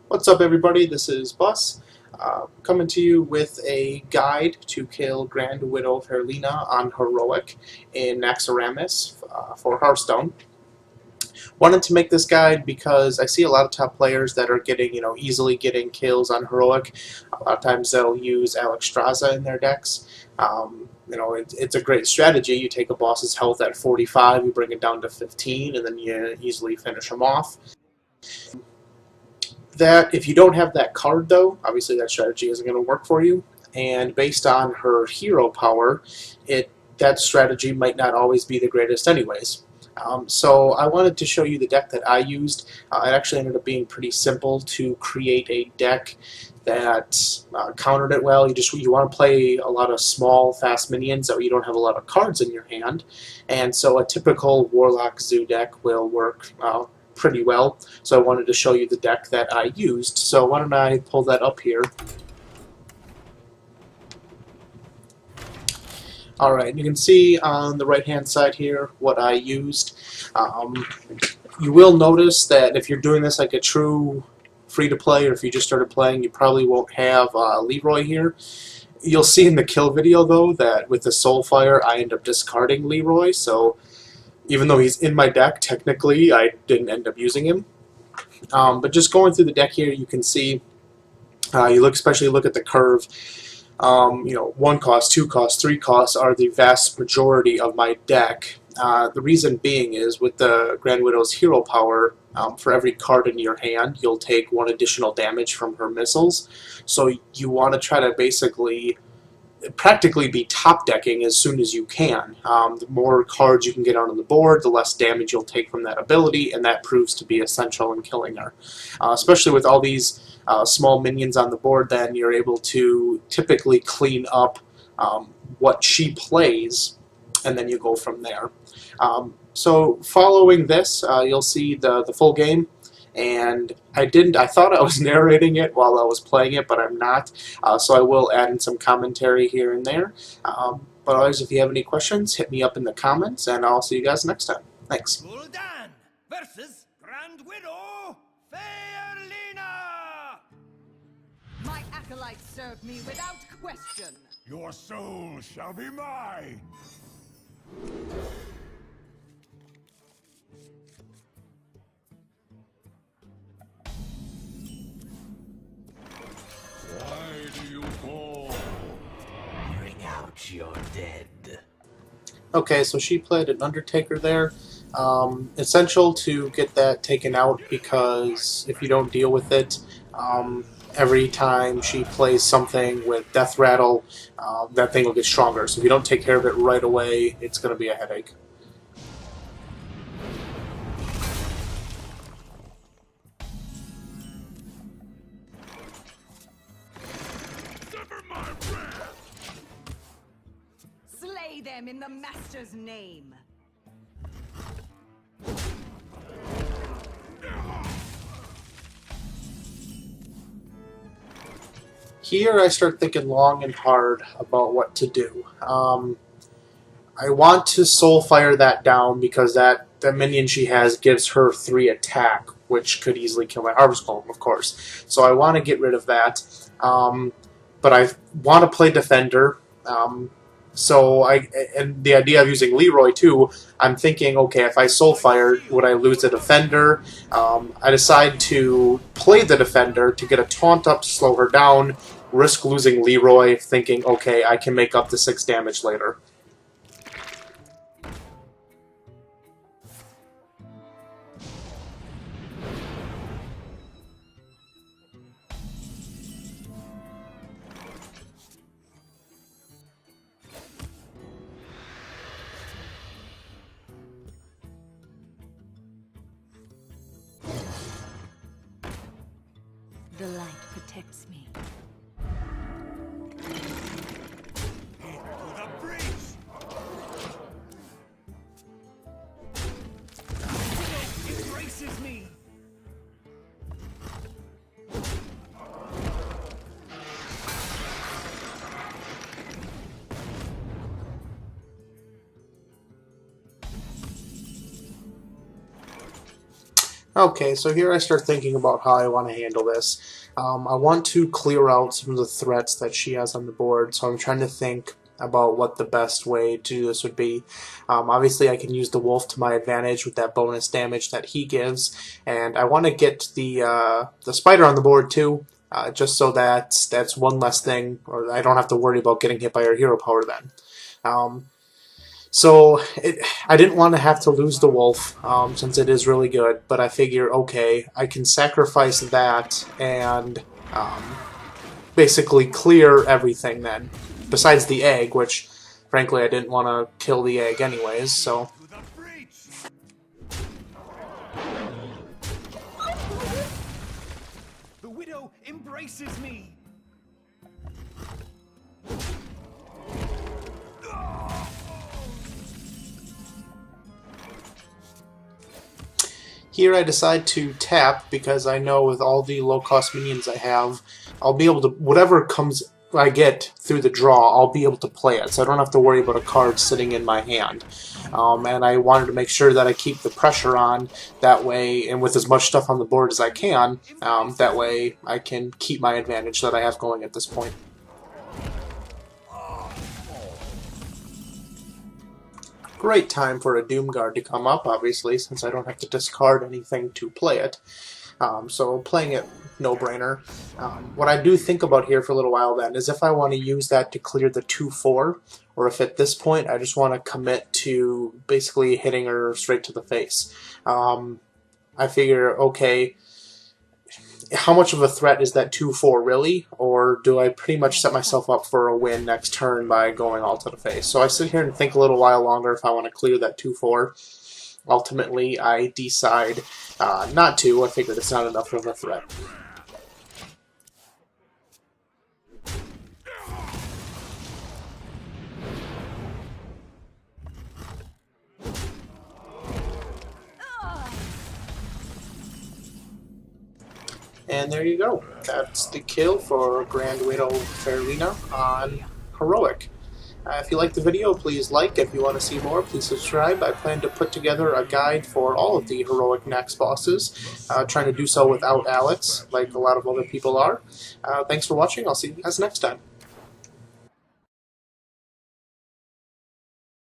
What's up, everybody? This is Bus, coming to you with a guide to kill Grand Widow Herlina on Heroic in Naxxramas for Hearthstone. Wanted to make this guide because I see a lot of top players that are getting, easily getting kills on Heroic. A lot of times they'll use Alexstrasza in their decks. It's a great strategy. You take a boss's health at 45, you bring it down to 15, and then you easily finish them off. That if you don't have that card, though, obviously that strategy isn't going to work for you. And based on her hero power, that strategy might not always be the greatest anyways. So I wanted to show you the deck that I used. It actually ended up being pretty simple to create a deck that countered it well. You want to play a lot of small, fast minions, so you don't have a lot of cards in your hand. And so a typical Warlock Zoo deck will work pretty well. So I wanted to show you the deck that I used. So why don't I pull that up here. Alright, you can see on the right hand side here what I used. You will notice that if you're doing this like a true free-to-play, or if you just started playing, you probably won't have Leroy here. You'll see in the kill video, though, that with the Soulfire I end up discarding Leroy, so even though he's in my deck, technically I didn't end up using him. But just going through the deck here, you can see, especially look at the curve. 1 cost, 2 cost, 3 costs are the vast majority of my deck. The reason being is with the Grand Widow's hero power, for every card in your hand, you'll take 1 additional damage from her missiles. So you want to try to practically be top decking as soon as you can. The more cards you can get out on the board, the less damage you'll take from that ability, and that proves to be essential in killing her. Especially with all these small minions on the board, then you're able to typically clean up what she plays, and then you go from there. So following this, you'll see the full game. And I thought I was narrating it while I was playing it, but I'm not. So I will add in some commentary here and there. But always, if you have any questions, hit me up in the comments, and I'll see you guys next time. Thanks. Gul'dan versus Grand Widow Herlina! My acolytes serve me without question. Your soul shall be mine! Why do you fall? Bring out your dead. Okay, so she played an Undertaker there. Essential to get that taken out, because if you don't deal with it, every time she plays something with Death Rattle, that thing will get stronger. So if you don't take care of it right away, it's going to be a headache. Slay them in the Master's name. Here I start thinking long and hard about what to do. I want to Soulfire that down because that minion she has gives her 3 attack, which could easily kill my Harvest Golem, of course. So I want to get rid of that. But I want to play Defender. And the idea of using Leroy too, I'm thinking, okay, if I Soulfire, would I lose the Defender? I decide to play the Defender to get a taunt up to slow her down, risk losing Leroy, thinking, okay, I can make up the 6 damage later. The light protects me. Head to the breach! Embraces me. Okay, so here I start thinking about how I want to handle this. I want to clear out some of the threats that she has on the board, so I'm trying to think about what the best way to do this would be. Obviously, I can use the wolf to my advantage with that bonus damage that he gives, and I want to get the spider on the board too, just so that that's one less thing, or I don't have to worry about getting hit by her hero power then. Um, I didn't want to have to lose the wolf, since it is really good, but I figure, okay, I can sacrifice that and basically clear everything then. Besides the egg, which, frankly, I didn't want to kill the egg anyways, so... To the breach! The widow embraces me. Here I decide to tap because I know with all the low-cost minions I have, I'll be able to, whatever comes I get through the draw, I'll be able to play it, so I don't have to worry about a card sitting in my hand. And I wanted to make sure that I keep the pressure on, that way, and with as much stuff on the board as I can, that way I can keep my advantage that I have going at this point. Great time for a Doomguard to come up, obviously, since I don't have to discard anything to play it. So playing it, no-brainer. What I do think about here for a little while then is if I want to use that to clear the 2/4, or if at this point I just want to commit to basically hitting her straight to the face. I figure, okay, how much of a threat is that 2/4 really? Or do I pretty much set myself up for a win next turn by going all to the face? So I sit here and think a little while longer if I want to clear that 2/4. Ultimately, I decide not to. I figured it's not enough of a threat. And there you go. That's the kill for Grand Widow Farina on Heroic. If you liked the video, please like. If you want to see more, please subscribe. I plan to put together a guide for all of the Heroic next bosses, trying to do so without Alex, like a lot of other people are. Thanks for watching. I'll see you guys next time.